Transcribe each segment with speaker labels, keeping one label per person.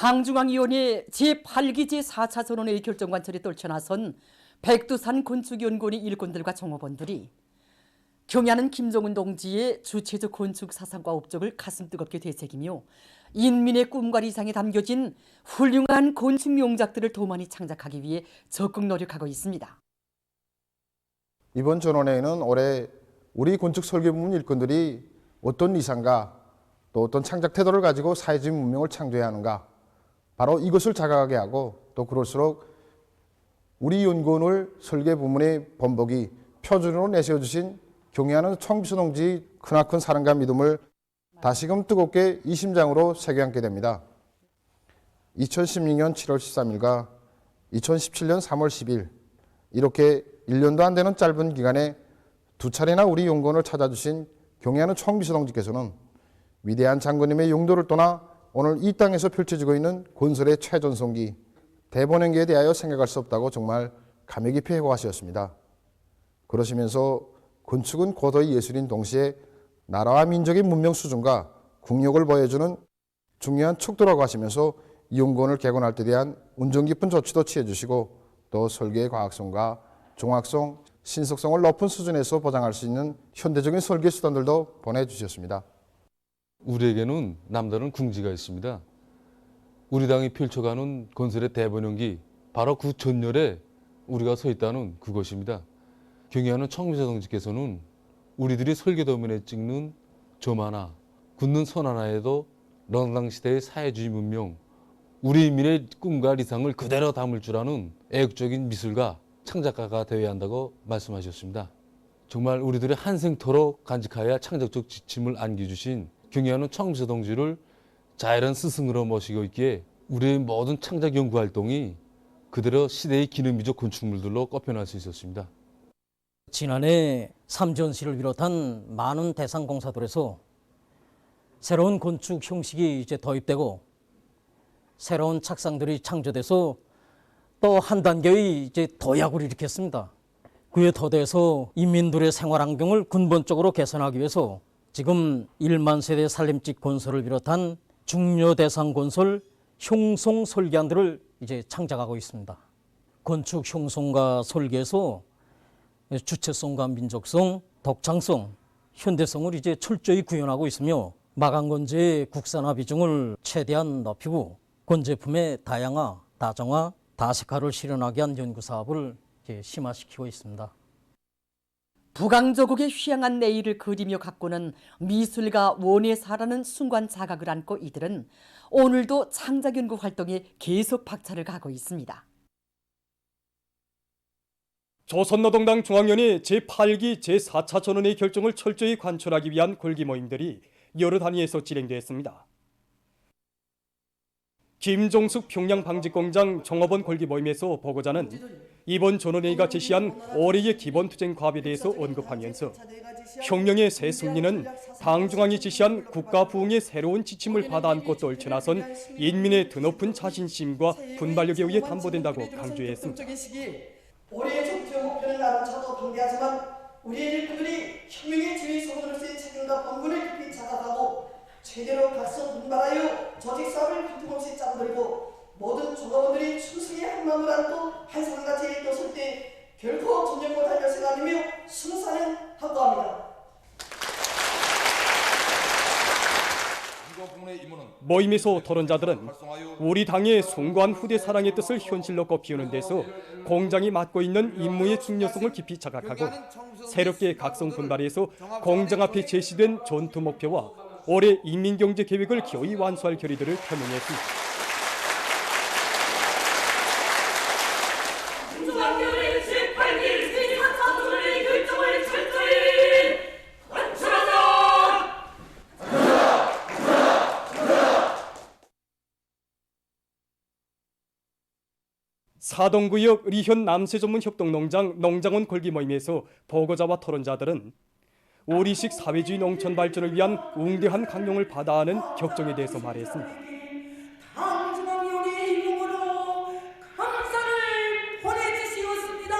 Speaker 1: 당중앙위원회 제8기 제4차 전원회의 결정관철에 떨쳐나선 백두산 건축연구원의 일꾼들과 종업원들이 경야는 김정은 동지의 주체적 건축 사상과 업적을 가슴 뜨겁게 되새기며 인민의 꿈과 이상에 담겨진 훌륭한 건축 명작들을 더 많이 창작하기 위해 적극 노력하고 있습니다.
Speaker 2: 이번 전원회의는 올해 우리 건축 설계부문 일꾼들이 어떤 이상과 또 어떤 창작 태도를 가지고 사회주의 문명을 창조해야 하는가, 바로 이것을 자각하게 하고, 또 그럴수록 우리 연구원을 설계부문의 번복이 표준으로 내세워주신 경애하는 청비서 동지의 크나큰 사랑과 믿음을 다시금 뜨겁게 이 심장으로 새겨안게 됩니다. 2016년 7월 13일과 2017년 3월 10일 이렇게 1년도 안 되는 짧은 기간에 두 차례나 우리 연구원을 찾아주신 경애하는 청비서 동지께서는 위대한 장군님의 용도를 떠나 오늘 이 땅에서 펼쳐지고 있는 건설의 최전성기 대본행기에 대하여 생각할 수 없다고 정말 감회 깊이 회고하셨습니다. 그러시면서 건축은 고도의 예술인 동시에 나라와 민족의 문명 수준과 국력을 보여주는 중요한 척도라고 하시면서 이 연구원을 개관할 때 대한 운정 깊은 조치도 취해주시고, 또 설계의 과학성과 종합성, 신속성을 높은 수준에서 보장할 수 있는 현대적인 설계 수단들도 보내주셨습니다.
Speaker 3: 우리에게는 남다른 궁지가 있습니다. 우리 당이 펼쳐가는 건설의 대본연기, 바로 그 전열에 우리가 서 있다는 그것입니다. 경애하는 청비서 동지께서는 우리들이 설계도면에 찍는 점 하나, 굳는 선 하나에도 런당 시대의 사회주의 문명, 우리 인민의 꿈과理想을 그대로 담을 줄 아는 애국적인 미술가, 창작가가 되어야 한다고 말씀하셨습니다. 정말 우리들의 한생토록 간직하여야 창작적 지침을 안겨주신 경애하는 청비서 동지를 자연한 스승으로 모시고 있기에 우리의 모든 창작 연구 활동이 그대로 시대의 기능미적 건축물들로 꼽혀날 수 있었습니다.
Speaker 4: 지난해 삼전시를 비롯한 많은 대상 공사들에서 새로운 건축 형식이 이제 도입되고 새로운 착상들이 창조돼서 또 한 단계의 이제 도약을 일으켰습니다. 그에 더해서 인민들의 생활 환경을 근본적으로 개선하기 위해서 지금 1만 세대 살림집 건설을 비롯한 중요 대상 건설 형성 설계안들을 이제 창작하고 있습니다. 건축 형성과 설계에서 주체성과 민족성, 독창성, 현대성을 이제 철저히 구현하고 있으며 마감 건재의 국산화 비중을 최대한 높이고 건제품의 다양화, 다정화, 다색화를 실현하게 한 연구 사업을 심화시키고 있습니다.
Speaker 1: 북왕조국의 휘황한 내일을 그리며 가꾸는 미술가 원예사라는 순간 자각을 안고 이들은 오늘도 창작연구 활동에 계속 박차를 가하고 있습니다.
Speaker 5: 조선노동당 중앙위원회 제8기 제4차 전원회의 결정을 철저히 관철하기 위한 골기 모임들이 여러 단위에서 진행되었습니다. 김종숙 평양방직공장 종업원 골기 모임에서 보고자는 이번 전원회의가 제시한 올해의 기본투쟁 과업에 대해서 언급하면서 혁명의 새 승리는 당중앙이 지시한 국가 부흥의 새로운 지침을 받아안고 떨쳐나선 인민의 드높은 자신심과 분발력에 의해 담보된다고 강조했습니다.
Speaker 6: 올해의 전투의 목표는 나름차도 방대하지만 우리의 일꾼들이 혁명의 지휘 선언으로서의 책임과 본분을 깊이 자각하고 최대로 각서 분발하여 조직 사업을 빈틈없이 짜들고 모든 종업원들이 충성의 한 마음을 안고 한 사람같이 일떠설 때 결코 전쟁 못할 것을 아니며 순사는 합도합니다.
Speaker 5: 모임에서 토론자들은 우리 당의 숭고한 후대 사랑의 뜻을 현실로 꽃피우는 데서 공장이 맡고 있는 임무의 중요성을 깊이 자각하고 새롭게 각성 분발해서 공장 앞에 제시된 전투 목표와 올해 인민경제 계획을 기어이 완수할 결의들을 표명했습니다. 사동구역 리현 남세전문협동농장 농장원 골기 모임에서 보고자와 토론자들은 우리식 사회주의 농촌 발전을 위한 웅대한 강령을 받아하는 격정에 대해서 말했습니다.
Speaker 6: 당중앙위원회의 이름으로 감사를 보내주시옵습니다.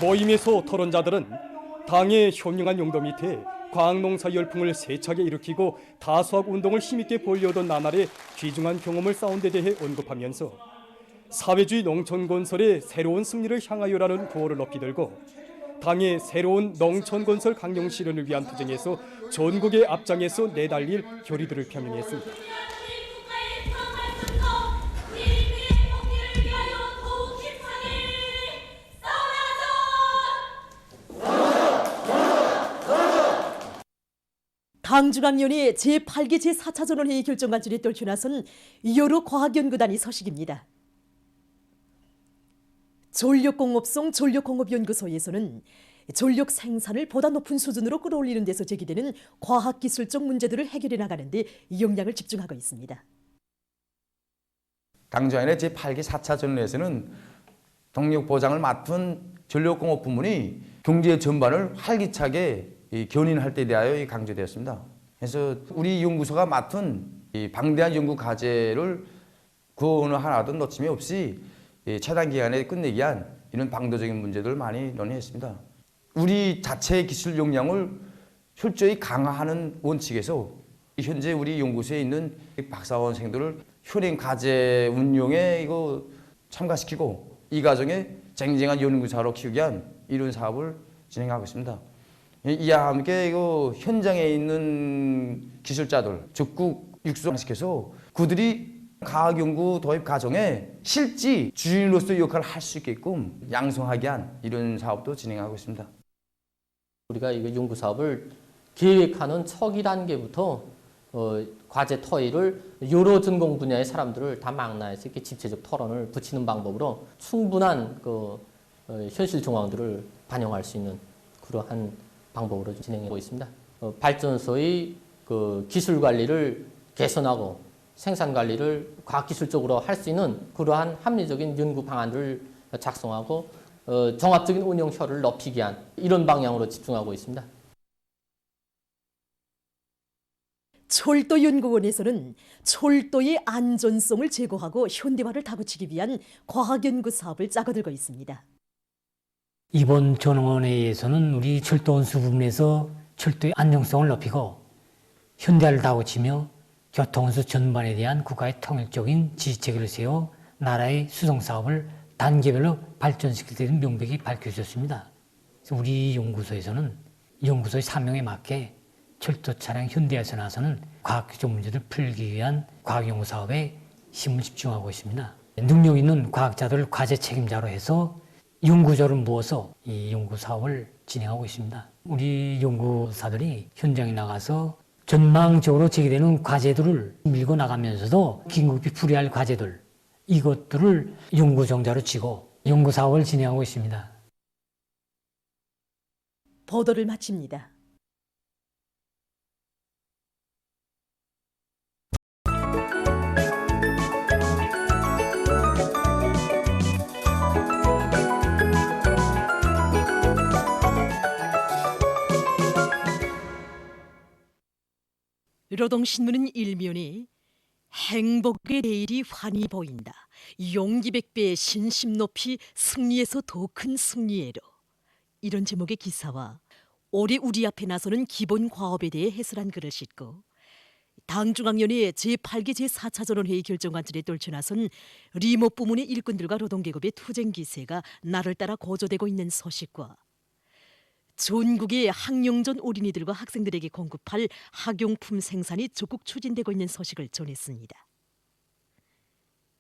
Speaker 5: 모임에서 토론자들은 당의 현명한 용도 밑에 과학농사 열풍을 세차게 일으키고 다수학 운동을 힘있게 벌려오던 나날의 귀중한 경험을 쌓은 데 대해 언급하면서 사회주의 농촌 건설의 새로운 승리를 향하여라는 구호를 높이 들고 당의 새로운 농촌 건설 강령 실현을 위한 투쟁에서 전국의 앞장에서 내달릴 결의들을 표명했습니다.
Speaker 1: 당중앙위원회 제8기 제4차 전원회의 결정관절에 떨쳐 나선 여러 과학연구단이 서식입니다. 전력공업성 전력공업연구소에서는 전력 생산을 보다 높은 수준으로 끌어올리는 데서 제기되는 과학기술적 문제들을 해결해 나가는 데 역량을 집중하고 있습니다.
Speaker 7: 당중앙위원회 제8기 4차 전원회에서는 동력 보장을 맡은 전력공업 부문이 경제 전반을 활기차게 견인할 때 대하여 강조되었습니다. 그래서 우리 연구소가 맡은 이 방대한 연구 과제를 그 어느 하나도 놓침이 없이 최단 기간에 끝내기 위한 이런 방도적인 문제들을 많이 논의했습니다. 우리 자체의 기술 역량을 철저히 강화하는 원칙에서 현재 우리 연구소에 있는 박사원생들을 현행 과제 운용에 이거 참가시키고 이 과정에 쟁쟁한 연구사로 키우기 위한 이런 사업을 진행하고 있습니다. 이와 함께 이거 현장에 있는 기술자들 적극 육성시켜서 그들이 과학연구 도입 과정에 실제 주인으로서 역할을 할 수 있게끔 양성하게 한 이런 사업도 진행하고 있습니다.
Speaker 8: 우리가 이 연구 사업을 계획하는 초기 단계부터 과제 토의를 여러 전공 분야의 사람들을 다 망라해서 이렇게 집체적 토론을 붙이는 방법으로 충분한 현실 정황들을 반영할 수 있는 그러한 방법으로 진행하고 있습니다. 발전소의 기술 관리를 개선하고 생산 관리를 과학기술적으로 할 수 있는 그러한 합리적인 연구 방안들을 작성하고 종합적인 운영 효율을 높이기 위한 이런 방향으로 집중하고 있습니다.
Speaker 1: 철도연구원에서는 철도의 안전성을 제고하고 현대화를 다붙이기 위한 과학연구 사업을 짜고들고 있습니다.
Speaker 9: 이번 전원회의에서는 우리 철도운수 부분에서 철도의 안정성을 높이고 현대화를 다붙이며 교통운수 전반에 대한 국가의 통일적인 지시체계를 세워 나라의 수송사업을 단계별로 발전시킬 때는 명백히 밝혀졌습니다. 그래서 우리 연구소에서는 연구소의 사명에 맞게 철도 차량 현대화에서 나서는 과학기술 문제를 풀기 위한 과학연구 사업에 힘을 집중하고 있습니다. 능력 있는 과학자들을 과제 책임자로 해서 연구자를 모아서 이 연구 사업을 진행하고 있습니다. 우리 연구사들이 현장에 나가서 전망적으로 제기되는 과제들을 밀고 나가면서도 긴급히 풀이할 과제들 이것들을 연구 정자로 치고 연구 사업을 진행하고 있습니다.
Speaker 1: 보도를 마칩니다. 노동신문은 일면에 행복의 내일이 환히 보인다. 용기백배의 신심 높이 승리에서 더 큰 승리에로. 이런 제목의 기사와 올해 우리 앞에 나서는 기본 과업에 대해 해설한 글을 싣고 당중앙위원회 제8기 제4차 전원회의 결정관절에 떨쳐나선 리모 부문의 일꾼들과 노동계급의 투쟁 기세가 날을 따라 고조되고 있는 소식과 전국의 학령전 어린이들과 학생들에게 공급할 학용품 생산이 적극 추진되고 있는 소식을 전했습니다.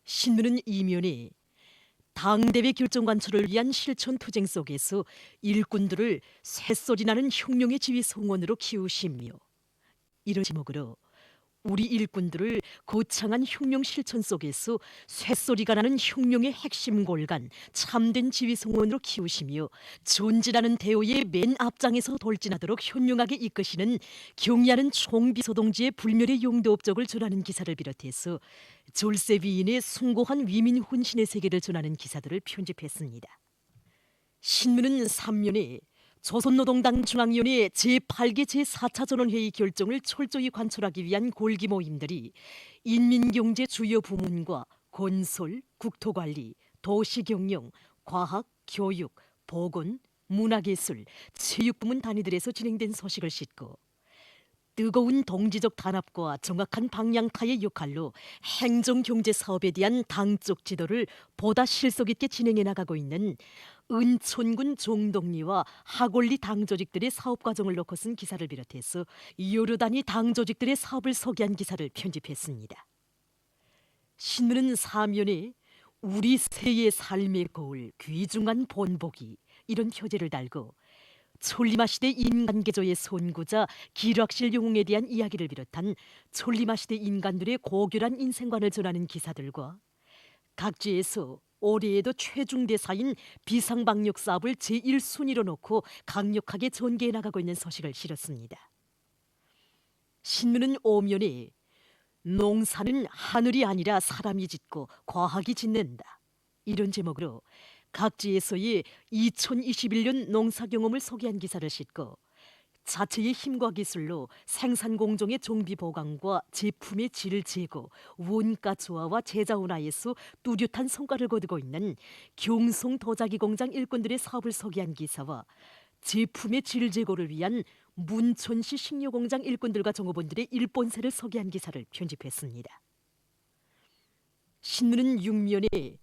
Speaker 1: 신문은 이면에 당대회 결정관철을 위한 실천 투쟁 속에서 일꾼들을 새소리 나는 혁명의 지휘 성원으로 키우시며 이런 제목으로 우리 일꾼들을 거창한 혁명 실천 속에서 쇳소리가 나는 혁명의 핵심 골간 참된 지휘 성원으로 키우시며 존재라는 대오의 맨 앞장에서 돌진하도록 현명하게 이끄시는 경의하는 총비서동지의 불멸의 용도 업적을 전하는 기사를 비롯해서 졸세 위인의 숭고한 위민 혼신의 세계를 전하는 기사들을 편집했습니다. 신문은 3면에 조선노동당 중앙위원회 제8기 제4차 전원회의 결정을 철저히 관철하기 위한 골기 모임들이 인민경제 주요 부문과 건설, 국토관리, 도시경영, 과학, 교육, 보건,
Speaker 10: 문화예술, 체육부문 단위들에서 진행된 소식을 싣고 뜨거운 동지적 단합과 정확한 방향타의 역할로 행정경제 사업에 대한 당적 지도를 보다 실속 있게 진행해 나가고 있는 은촌군 종동리와 하골리 당조직들의 사업 과정을 놓고 쓴 기사를 비롯해서 여러 단위 당조직들의 사업을 소개한 기사를 편집했습니다. 신문은 사면에 우리 새의 삶의 거울 귀중한 본보기 이런 표제를 달고 촐리마 시대 인간개조의 선구자 기락실 영웅에 대한 이야기를 비롯한 촐리마 시대 인간들의 고결한 인생관을 전하는 기사들과 각지에서 올해에도 최중대사인 비상방역 사업을 제1순위로 놓고 강력하게 전개해 나가고 있는 소식을 실었습니다. 신문은 오면에 농사는 하늘이 아니라 사람이 짓고 과학이 짓는다 이런 제목으로 각지에서의 2021년 농사 경험을 소개한 기사를 싣고 자체의 힘과 기술로 생산 공정의 정비 보강과 제품의 질 제고, 원가 조화와 제자 운하에서 뚜렷한 성과를 거두고 있는 경송 도자기 공장 일꾼들의 사업을 소개한 기사와 제품의 질 제고를 위한 문촌시 식료공장 일꾼들과 종업원들의 일본세를 소개한 기사를 편집했습니다. 신문은 6면에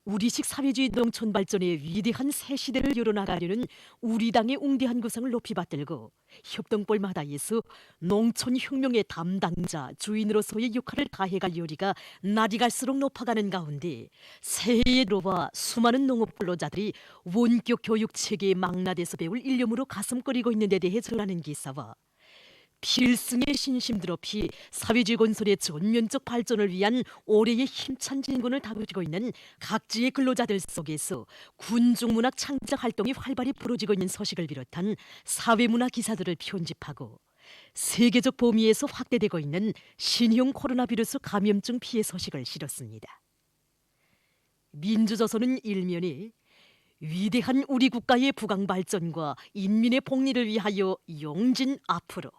Speaker 10: 우리식 사회주의 농촌 발전의 위대한 새 시대를 열어나가려는 우리 당의 웅대한 구상을 높이 받들고 협동벌 마다에서 농촌 혁명의 담당자 주인으로서의 역할을 다해갈 요리가 날이 갈수록 높아가는 가운데 새해에 들어와 수많은 농업 근로자들이 원격 교육 체계에 망라돼서 배울 일념으로 가슴거리고 있는 데 대해 전하는 기사와 필승의 신심 드높이 사회주의 건설의 전면적 발전을 위한 올해의 힘찬 진군을 다루고 있는 각지의 근로자들 속에서 군중문학 창작 활동이 활발히 벌어지고 있는 소식을 비롯한 사회문화 기사들을 편집하고 세계적 범위에서 확대되고 있는 신형 코로나 비루스 감염증 피해 소식을 실었습니다. 민주조선은 일면에 위대한 우리 국가의 부강 발전과 인민의 복리를 위하여 용진 앞으로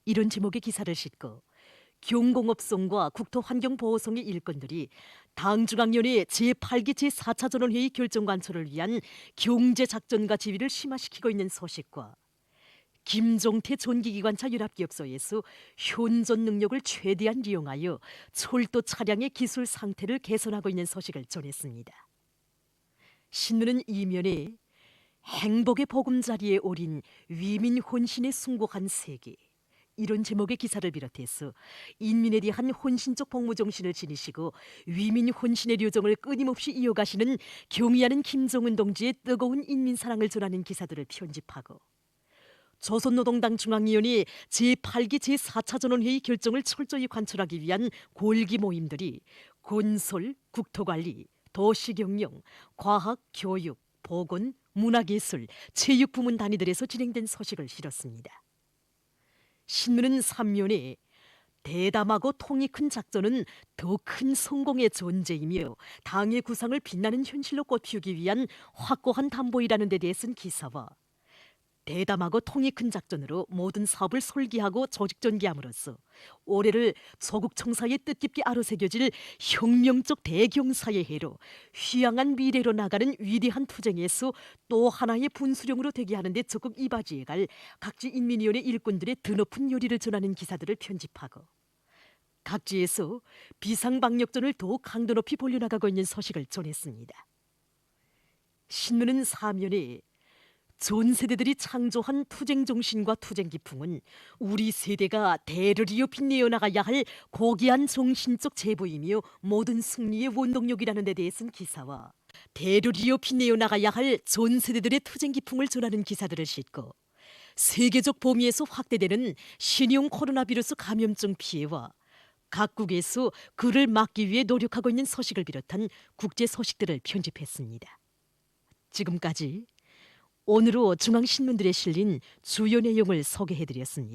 Speaker 10: 이런 제목의 기사를 싣고 경공업성과 국토환경보호성의 일꾼들이 당중앙위원회 제8기 제4차 전원회의 결정관철을 위한 경제작전과 지휘를 심화시키고 있는 소식과 김종태 전기기관차 연합기업소에서 현존 능력을 최대한 이용하여 철도 차량의 기술 상태를 개선하고 있는 소식을 전했습니다. 신문은 이면에 행복의 보금자리에 오린 위민 혼신에 숭고한 세계 이런 제목의 기사를 비롯해서 인민에 대한 혼신적 복무 정신을 지니시고 위민 혼신의 료정을 끊임없이 이어가시는 경의하는 김정은 동지의 뜨거운 인민 사랑을 전하는 기사들을 편집하고 조선노동당 중앙위원회 제8기 제4차 전원회의 결정을 철저히 관철하기 위한 골기 모임들이 건설, 국토관리, 도시경영, 과학, 교육, 보건, 문화예술, 체육부문 단위들에서 진행된 소식을 실었습니다. 신문은 3면에 대담하고 통이 큰 작전은 더 큰 성공의 존재이며 당의 구상을 빛나는 현실로 꽃피우기 위한 확고한 담보이라는 데 대해 쓴 기사와 대담하고 통이 큰 작전으로 모든 사업을 설계하고 조직 전개함으로써 올해를 조국 청사의 뜻깊게 아로새겨질 혁명적 대경사의 해로 휘황한 미래로 나가는 위대한 투쟁에서 또 하나의 분수령으로 되게 하는 데 적극 이바지해갈 각지 인민위원회 일꾼들의 드높은 요리를 전하는 기사들을 편집하고 각지에서 비상방역전을 더욱 강도 높이 벌려나가고 있는 소식을 전했습니다. 신문은 사면에 전 세대들이 창조한 투쟁 정신과 투쟁 기풍은 우리 세대가 대를 이어 빛내어 나가야 할 고귀한 정신적 제보이며 모든 승리의 원동력이라는 데 대해 쓴 기사와 대를 이어 빛내어 나가야 할 전 세대들의 투쟁 기풍을 전하는 기사들을 싣고 세계적 범위에서 확대되는 신형 코로나 비루스 감염증 피해와 각국에서 그를 막기 위해 노력하고 있는 소식을 비롯한 국제 소식들을 편집했습니다. 지금까지 오늘로 중앙신문들에 실린 주요 내용을 소개해드렸습니다.